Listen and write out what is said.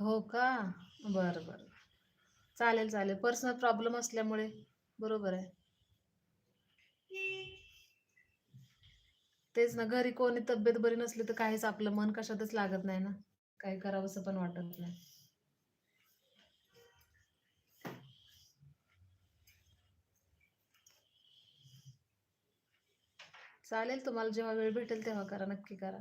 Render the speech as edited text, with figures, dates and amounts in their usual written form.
हो का? बरं, बरं. चालेल, चालेल. पर्सनल प्रॉब्लेम असल्यामुळे बरोबर आहे. तेच ना, घरी कोणी तब्येत बरी नसली तर काहीच आपलं मन कशातच लागत नाही ना. काही करावंसं पण वाटत नाही. चालेल, तुम्हाला जेव्हा वेळ भेटेल तेव्हा करा, नक्की करा.